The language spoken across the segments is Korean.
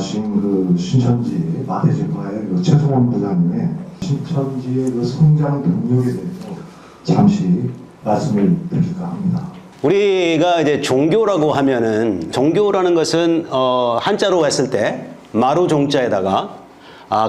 말씀하신 그 신천지 마대제과의 그 최성원 부장님의 신천지의 그 성장 동력에 대해서 잠시 말씀을 드릴까 합니다. 우리가 이제 종교라고 하면은, 종교라는 것은 한자로 했을 때 마루 종자에다가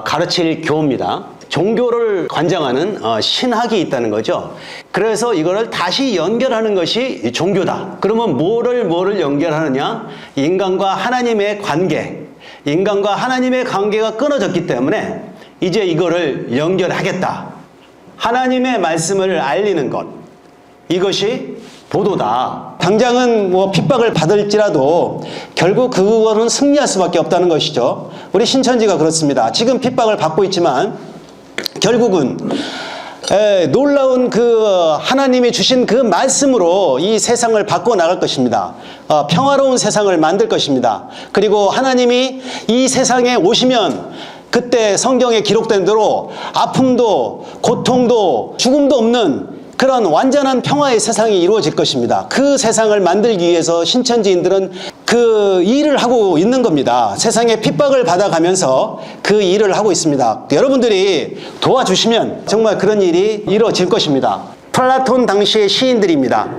가르칠 교입니다. 종교를 관장하는 신학이 있다는 거죠. 그래서 이거를 다시 연결하는 것이 종교다. 그러면 뭐를 연결하느냐? 인간과 하나님의 관계. 인간과 하나님의 관계가 끊어졌기 때문에 이제 이거를 연결하겠다. 하나님의 말씀을 알리는 것. 이것이 보도다. 당장은 뭐 핍박을 받을지라도 결국 그거는 승리할 수밖에 없다는 것이죠. 우리 신천지가 그렇습니다. 지금 핍박을 받고 있지만 결국은 놀라운 그 하나님이 주신 그 말씀으로 이 세상을 바꿔 나갈 것입니다. 평화로운 세상을 만들 것입니다. 그리고 하나님이 이 세상에 오시면 그때 성경에 기록된 대로 아픔도 고통도 죽음도 없는 그런 완전한 평화의 세상이 이루어질 것입니다. 그 세상을 만들기 위해서 신천지인들은 그 일을 하고 있는 겁니다. 세상에 핍박을 받아가면서 그 일을 하고 있습니다. 여러분들이 도와주시면 정말 그런 일이 이루어질 것입니다. 플라톤 당시의 시인들입니다.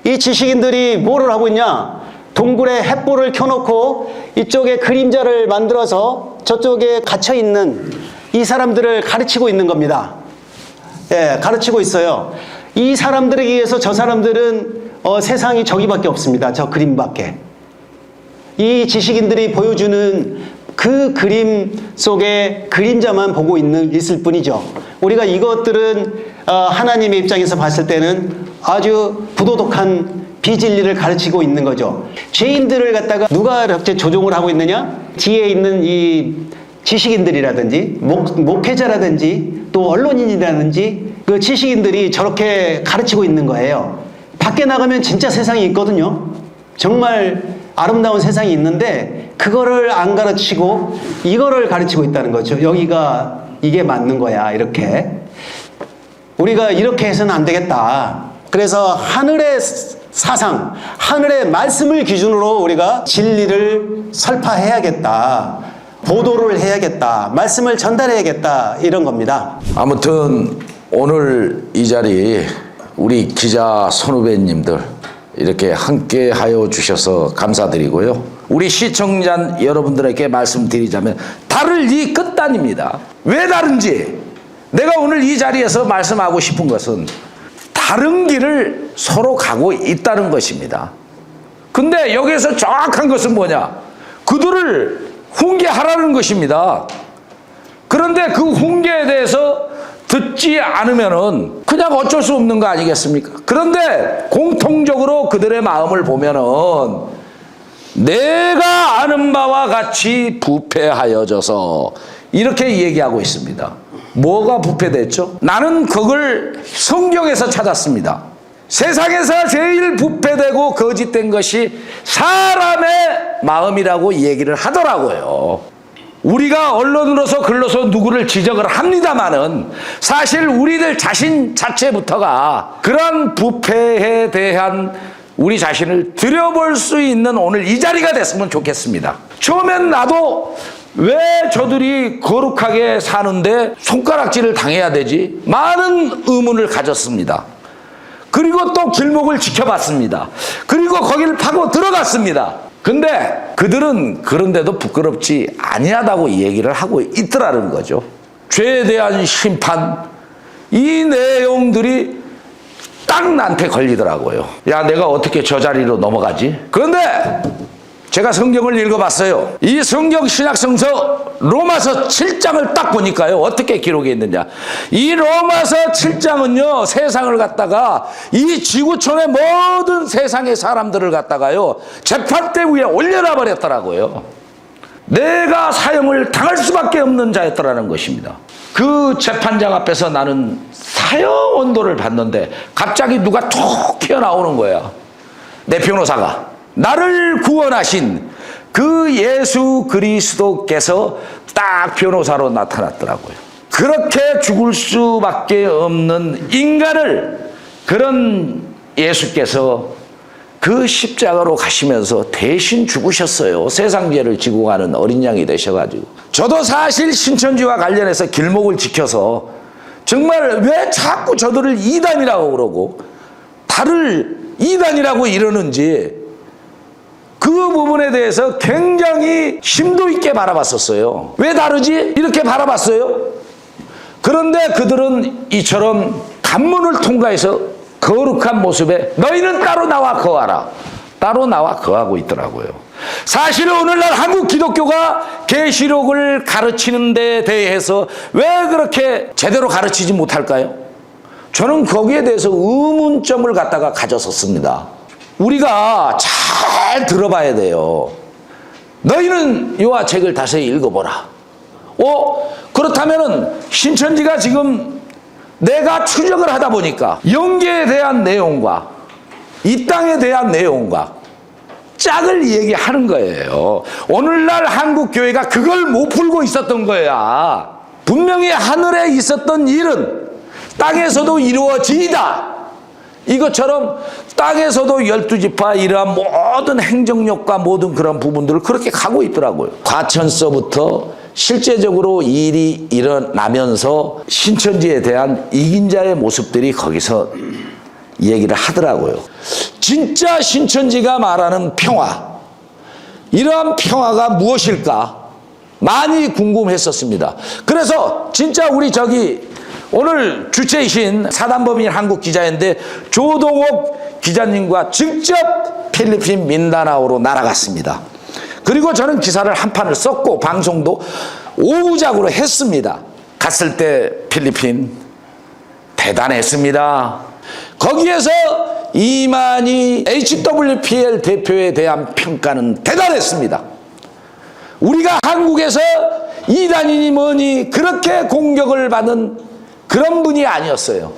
이 지식인들이 뭐를 하고 있냐? 동굴에 횃불을 켜놓고 이쪽에 그림자를 만들어서 저쪽에 갇혀있는 이 사람들을 가르치고 있는 겁니다. 예, 가르치고 있어요. 이 사람들에게 의해서 저 사람들은 세상이 저기밖에 없습니다. 저 그림밖에. 이 지식인들이 보여주는 그 그림 속에 그림자만 보고 있을 뿐이죠. 우리가 이것들은 하나님의 입장에서 봤을 때는 아주 부도덕한 비진리를 가르치고 있는 거죠. 죄인들을 갖다가 누가 이렇게 조종을 하고 있느냐? 뒤에 있는 이 지식인들이라든지 목회자라든지 또 언론인이라든지 그 지식인들이 저렇게 가르치고 있는 거예요. 밖에 나가면 진짜 세상이 있거든요. 정말 아름다운 세상이 있는데 그거를 안 가르치고 이거를 가르치고 있다는 거죠. 여기가 이게 맞는 거야, 이렇게. 우리가 이렇게 해서는 안 되겠다. 그래서 하늘의 사상, 하늘의 말씀을 기준으로 우리가 진리를 설파해야겠다. 보도를 해야겠다. 말씀을 전달해야겠다. 이런 겁니다. 아무튼 오늘 이 자리 우리 기자 선후배님들 이렇게 함께 하여 주셔서 감사드리고요. 우리 시청자 여러분들에게 말씀드리자면 다를 이 끝단입니다. 왜 다른지 내가 오늘 이 자리에서 말씀하고 싶은 것은 다른 길을 서로 가고 있다는 것입니다. 근데 여기에서 정확한 것은 뭐냐? 그들을 훈계하라는 것입니다. 그런데 그 훈계에 대해서 듣지 않으면은 그냥 어쩔 수 없는 거 아니겠습니까? 그런데 공통적으로 그들의 마음을 보면은 내가 아는 바와 같이 부패하여져서 이렇게 얘기하고 있습니다. 뭐가 부패됐죠? 나는 그걸 성경에서 찾았습니다. 세상에서 제일 부패되고 거짓된 것이 사람의 마음이라고 얘기를 하더라고요. 우리가 언론으로서 글로서 누구를 지적을 합니다마는 사실 우리들 자신 자체부터가 그런 부패에 대한 우리 자신을 들여볼 수 있는 오늘 이 자리가 됐으면 좋겠습니다. 처음엔 나도 왜 저들이 거룩하게 사는데 손가락질을 당해야 되지? 많은 의문을 가졌습니다. 그리고 또 길목을 지켜봤습니다. 그리고 거기를 파고 들어갔습니다. 근데 그들은 그런데도 부끄럽지 아니하다고 얘기를 하고 있더라는 거죠. 죄에 대한 심판, 이 내용들이 딱 나한테 걸리더라고요. 야, 내가 어떻게 저 자리로 넘어가지? 그런데 제가 성경을 읽어봤어요. 이 성경 신약성서 로마서 7장을 딱 보니까요. 어떻게 기록이 있느냐. 이 로마서 7장은요. 세상을 갖다가 이 지구촌의 모든 세상의 사람들을 갖다가요. 재판대 위에 올려놔 버렸더라고요. 내가 사형을 당할 수밖에 없는 자였더라는 것입니다. 그 재판장 앞에서 나는 사형 언도를 받는데 갑자기 누가 툭 튀어나오는 거야. 내 변호사가. 나를 구원하신 그 예수 그리스도께서 딱 변호사로 나타났더라고요. 그렇게 죽을 수밖에 없는 인간을 그런 예수께서 그 십자가로 가시면서 대신 죽으셨어요. 세상 죄를 지고 가는 어린 양이 되셔가지고. 저도 사실 신천지와 관련해서 길목을 지켜서 정말 왜 자꾸 저들을 이단이라고 그러고 달을 이단이라고 이러는지 그 부분에 대해서 굉장히 심도 있게 바라봤었어요. 왜 다르지? 이렇게 바라봤어요. 그런데 그들은 이처럼 관문을 통과해서 거룩한 모습에 너희는 따로 나와 거하라. 따로 나와 거하고 있더라고요. 사실 오늘날 한국 기독교가 계시록을 가르치는 데 대해서 왜 그렇게 제대로 가르치지 못할까요? 저는 거기에 대해서 의문점을 갖다가 가졌었습니다. 우리가 잘 들어봐야 돼요. 너희는 요한책을 다시 읽어보라. 그렇다면은 신천지가 지금 내가 추적을 하다 보니까 영계에 대한 내용과 이 땅에 대한 내용과 짝을 얘기하는 거예요. 오늘날 한국 교회가 그걸 못 풀고 있었던 거야. 분명히 하늘에 있었던 일은 땅에서도 이루어지이다. 이것처럼 땅에서도 12지파 이러한 모든 행정력과 모든 그런 부분들을 그렇게 가고 있더라고요. 과천서부터 실제적으로 일이 일어나면서 신천지에 대한 이긴 자의 모습들이 거기서 얘기를 하더라고요. 진짜 신천지가 말하는 평화, 이러한 평화가 무엇일까 많이 궁금했었습니다. 그래서 진짜 우리 오늘 주체이신 사단법인 한국 기자인데 조동옥 기자님과 직접 필리핀 민다나오로 날아갔습니다. 그리고 저는 기사를 한 판을 썼고 방송도 오부작으로 했습니다. 갔을 때 필리핀 대단했습니다. 거기에서 이만희 HWPL 대표에 대한 평가는 대단했습니다. 우리가 한국에서 이단이니 뭐니 그렇게 공격을 받은 그런 분이 아니었어요.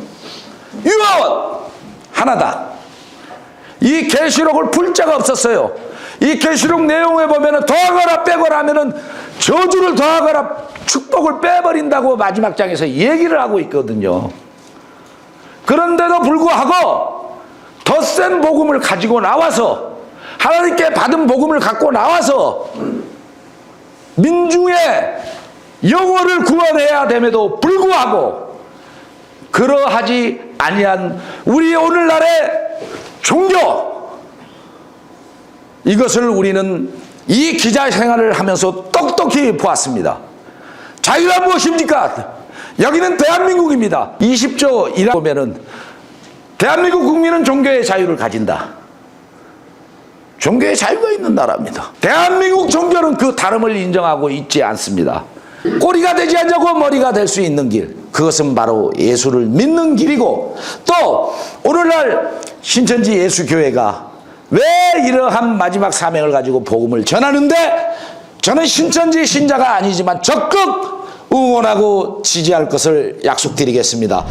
유언 하나다. 이 계시록을 풀 자가 없었어요. 이 계시록 내용에 보면은 더하거나 빼거나 하면은 저주를 더하거나 축복을 빼버린다고 마지막 장에서 얘기를 하고 있거든요. 그런데도 불구하고 더 센 복음을 가지고 나와서 하나님께 받은 복음을 갖고 나와서 민중의 영혼을 구원해야 됨에도 불구하고 그러하지 아니한 우리 오늘날의 종교, 이것을 우리는 이 기자 생활을 하면서 똑똑히 보았습니다. 자유가 무엇입니까? 여기는 대한민국입니다. 20조 1항 보면은 대한민국 국민은 종교의 자유를 가진다. 종교의 자유가 있는 나라입니다. 대한민국 종교는 그 다름을 인정하고 있지 않습니다. 꼬리가 되지 않자고 머리가 될 수 있는 길, 그것은 바로 예수를 믿는 길이고, 또 오늘날 신천지 예수교회가 왜 이러한 마지막 사명을 가지고 복음을 전하는데 저는 신천지 신자가 아니지만 적극 응원하고 지지할 것을 약속드리겠습니다.